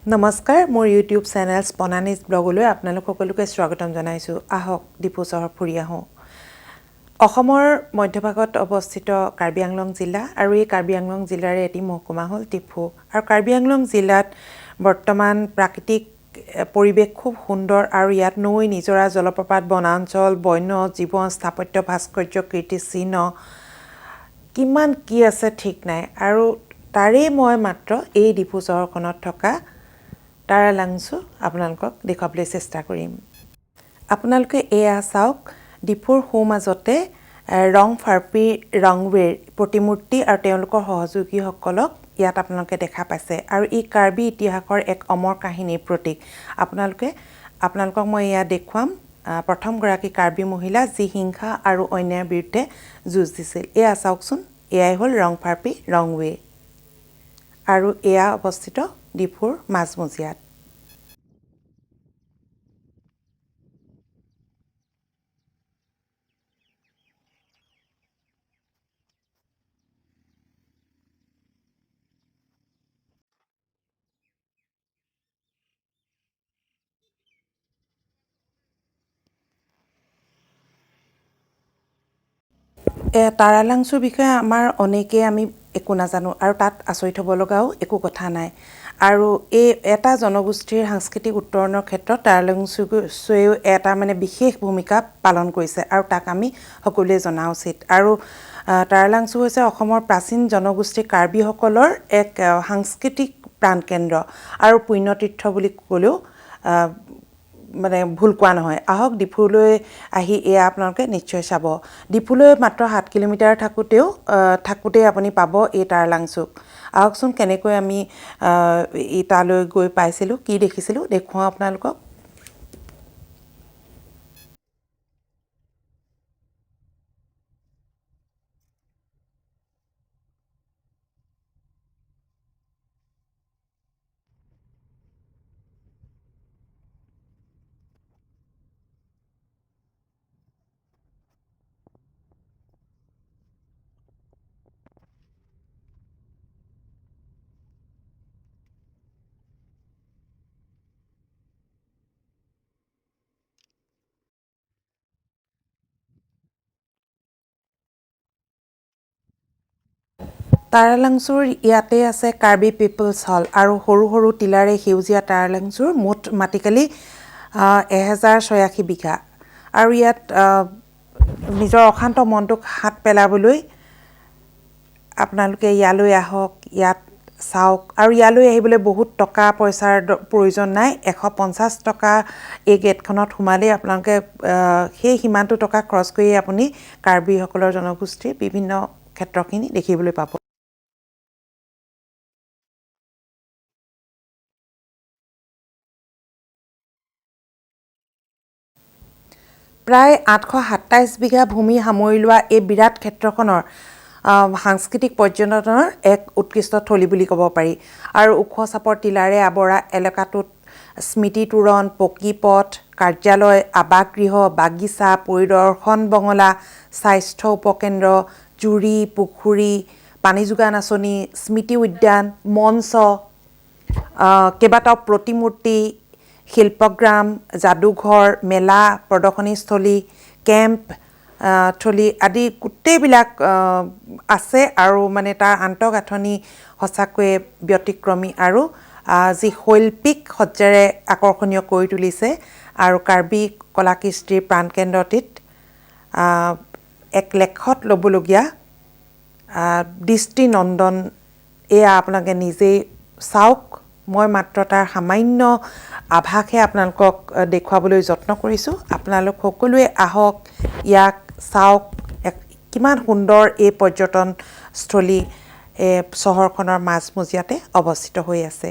নমস্কাৰ মোৰ YouTube channel স্পনানিজ ব্লগলৈ আপোনালোক সকলোকে স্বাগতম জনাইছোঁ। আহক ডিফু চহৰ ফুৰি আহোঁ। অসমৰ মধ্যভাগত অৱস্থিত কাৰ্বি আংলং জিলা আৰু এই কাৰ্বি আংলং জিলাৰে এটি মহকুমা হ'ল ডিফু। আৰু কাৰ্বি আংলং জিলাত বৰ্তমান প্ৰাকৃতিক পৰিৱেশ খুব সুন্দৰ আৰু ইয়াত নৈ নিজৰা জলপ্ৰপাত বনাঞ্চল বন্য জীৱন স্থাপত্য ভাস্কৰ্য কীৰ্তিচিহ্ন কিমান কি আছে ঠিক নাই। আৰু তাৰেই মই মাত্ৰ এই ডিফু চহৰখনত থকা তাৰা লাংচু আপোনালোকক দেখুৱাবলৈ চেষ্টা কৰিম। আপোনালোকে এয়া চাওক, ডিফুৰ সোঁমাজতে ৰং ফাৰ্পি ৰংৱেৰ প্ৰতিমূৰ্তি আৰু তেওঁলোকৰ সহযোগীসকলক ইয়াত আপোনালোকে দেখা পাইছে। আৰু ই কাৰ্বি ইতিহাসৰ এক অমৰ কাহিনীৰ প্ৰতীক। আপোনালোকক মই ইয়াত দেখুৱাম প্ৰথমগৰাকী কাৰ্বি মহিলা যি হিংসা আৰু অন্যায়ৰ বিৰুদ্ধে যুঁজ দিছিল। এয়া চাওকচোন, এয়াই হ'ল ৰং ফাৰ্পি ৰংৱে আৰু এয়া অৱস্থিত ডিফুৰ মাজমজিয়াত। তাৰা লাংচুৰ বিষয়ে আমাৰ অনেকেই আমি একো নাজানো আৰু তাত আচৰিত হ'ব লগাও একো কথা নাই। আৰু এই এটা জনগোষ্ঠীৰ সাংস্কৃতিক উত্তৰণৰ ক্ষেত্ৰত তাৰা লাংচুৱেও এটা বিশেষ ভূমিকা পালন কৰিছে আৰু তাক আমি সকলোৱে জনা উচিত। আৰু তাৰা লাংচু হৈছে অসমৰ প্ৰাচীন জনগোষ্ঠী কাৰ্বিসকলৰ এক সাংস্কৃতিক প্ৰাণকেন্দ্ৰ আৰু পুণ্যতীৰ্থ বুলি ক'লেও ভুল কোৱা নহয়। আহক ডিফুলৈ আহি এয়া আপোনালোকে নিশ্চয় চাব। ডিফুলৈ মাত্ৰ 7 কিলোমিটাৰ থাকোঁতেই আপুনি পাব এই তাৰা লাংচুক। আহকচোন কেনেকৈ আমি তালৈ গৈ পাইছিলোঁ, কি দেখিছিলোঁ দেখুৱাওঁ আপোনালোকক। তাৰা লাংচুৰ ইয়াতে আছে কাৰ্বি পিপলছ হল আৰু সৰু সৰু টিলাৰে সেউজীয়া তাৰা লাংচুৰ মুঠ মাটিকালি 1086 বিঘা। আৰু ইয়াত নিজৰ অশান্ত মনটোক শাঁত পেলাবলৈ আপোনালোকে ইয়ালৈ আহক, ইয়াত চাওক। আৰু ইয়ালৈ আহিবলৈ বহুত টকা পইচাৰ প্ৰয়োজন নাই। 150 টকা এই গেটখনত সোমালেই আপোনালোকে সেই সিমানটো টকা খৰচ কৰি আপুনি কাৰ্বিসকলৰ জনগোষ্ঠীৰ বিভিন্ন ক্ষেত্ৰখিনি দেখিবলৈ পাব। প্ৰায় 827 বিঘা ভূমি সামৰি লোৱা এই বিৰাট ক্ষেত্ৰখনৰ সাংস্কৃতিক পৰ্যটনৰ এক উৎকৃষ্ট থলী বুলি ক'ব পাৰি। আৰু ওখ চাপৰ টিলাৰে আৱৰা এলেকাটোত স্মৃতি তোৰণ, পকী পথ, কাৰ্যালয়, আৱাসগৃহ, বাগিচা, পৰিদৰ্শন বঙলা, স্বাস্থ্য উপকেন্দ্ৰ, জুৰি, পুখুৰী, পানী যোগান আঁচনি, স্মৃতি উদ্যান, মঞ্চ, কেইবাটাও প্ৰতিমূৰ্তি, শিল্পগ্ৰাম, যাদুঘৰ, মেলা, প্ৰদৰ্শনীস্থলী, কেম্প থলী আদি গোটেইবিলাক আছে। আৰু তাৰ আন্তঃগাঁথনি সঁচাকৈয়ে ব্যতিক্ৰমী আৰু যি শৈল্পিক সজ্জাৰে আকৰ্ষণীয় কৰি তুলিছে। আৰু কাৰ্বি কলা কৃষ্টিৰ প্ৰাণকেন্দ্ৰটিত এক লেখত ল'বলগীয়া দৃষ্টিনন্দন। এয়া আপোনালোকে নিজেই চাওক। মই মাত্ৰ তাৰ সামান্য আভাসহে আপোনালোকক দেখুৱাবলৈ যত্ন কৰিছোঁ। আপোনালোক সকলোৱে আহক, ইয়াক চাওক। কিমান সুন্দৰ এই পৰ্যটনস্থলী চহৰখনৰ মাজমজিয়াতে অৱস্থিত হৈ আছে।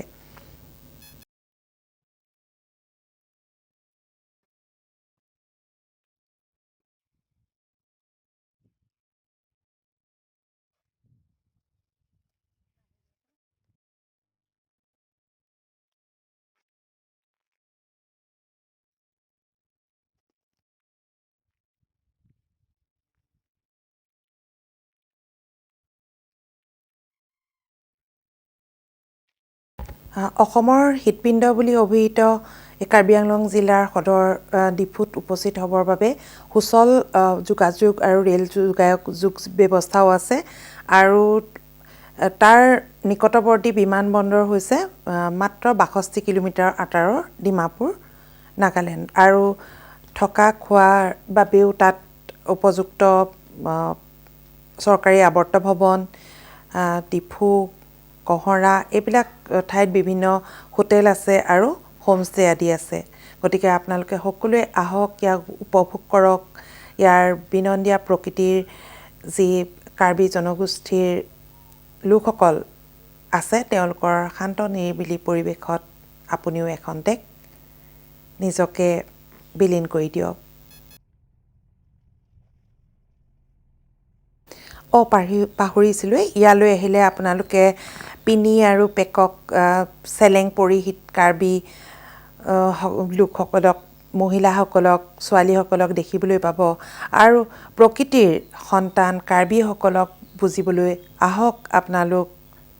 অসমৰ হৃদপিণ্ড বুলি অভিহিত এই কাৰ্বি আংলং জিলাৰ সদৰ ডিফুত উপস্থিত হ'বৰ বাবে সুচল যোগাযোগ আৰু ৰেল যোগ ব্যৱস্থাও আছে আৰু তাৰ নিকটৱৰ্তী বিমানবন্দৰ হৈছে মাত্ৰ 62 কিলোমিটাৰ আঁতৰৰ ডিমাপুৰ নাগালেণ্ড আৰু থকা খোৱাৰ বাবেও তাত উপযুক্ত চৰকাৰী আৱৰ্ত ভৱন ডিফু কহৰা এইবিলাক ঠাইত বিভিন্ন হোটেল আছে আৰু হোমষ্টে আদি আছে গতিকে আপোনালোকে সকলোৱে আহক ইয়াক উপভোগ কৰক ইয়াৰ বিনন্দীয়া প্ৰকৃতিৰ যি কাৰ্বি জনগোষ্ঠীৰ লোকসকল আছে তেওঁলোকৰ শান্ত নিৰিবিলি পৰিৱেশত আপুনিও এখন্তেক নিজকে বিলীন কৰি দিয়ক পাহৰিছিলোৱে ইয়ালৈ আহিলে আপোনালোকে পিনি আৰু পেকক চেলেং পৰিহিত কাৰ্বি লোকসকলক মহিলাসকলক ছোৱালীসকলক দেখিবলৈ পাব আৰু প্ৰকৃতিৰ সন্তান কাৰ্বিসকলক বুজিবলৈ আহক আপোনালোক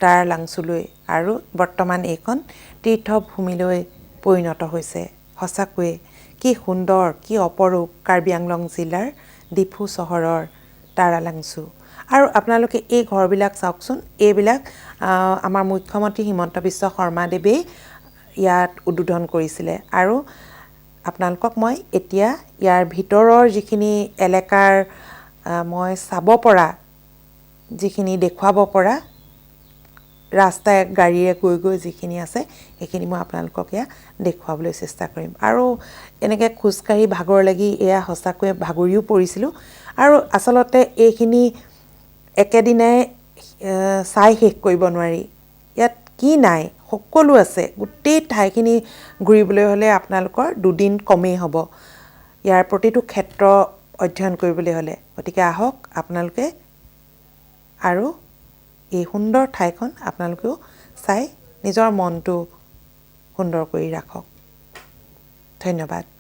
তাৰ লাংচুলৈ আৰু বৰ্তমান এইখন তীৰ্থভূমিলৈ পৰিণত হৈছে সঁচাকৈয়ে কি সুন্দৰ কি অপৰূপ কাৰ্বি আংলং জিলাৰ ডিফু চহৰৰ তাৰালাংচু আৰু আপোনালোকে এই ঘৰবিলাক চাওকচোন এইবিলাক আমাৰ মুখ্যমন্ত্ৰী হিমন্ত বিশ্ব শৰ্মাদেৱে ইয়াত উদ্বোধন কৰিছিলে আৰু আপোনালোকক মই এতিয়া ইয়াৰ ভিতৰৰ যিখিনি এলেকাৰ মই চাব পৰা যিখিনি দেখুৱাব পৰা ৰাস্তাই গাড়ীৰে গৈ যিখিনি আছে সেইখিনি মই আপোনালোকক এয়া দেখুৱাবলৈ চেষ্টা কৰিম আৰু এনেকৈ খোজকাঢ়ি ভাগৰ লাগি এয়া সঁচাকৈ ভাগৰিও পৰিছিলোঁ আৰু আচলতে এইখিনি একেদিনাই চাই শেষ কৰিব নোৱাৰি ইয়াত কি নাই সকলো আছে গোটেই ঠাইখিনি ঘূৰিবলৈ হ'লে আপোনালোকৰ দুদিন কমেই হ'ব ইয়াৰ প্ৰতিটো ক্ষেত্ৰ অধ্যয়ন কৰিবলৈ হ'লে গতিকে আহক আপোনালোকে আৰু এই সুন্দৰ ঠাইখন আপোনালোকেও চাই নিজৰ মনটো সুন্দৰ কৰি ৰাখক ধন্যবাদ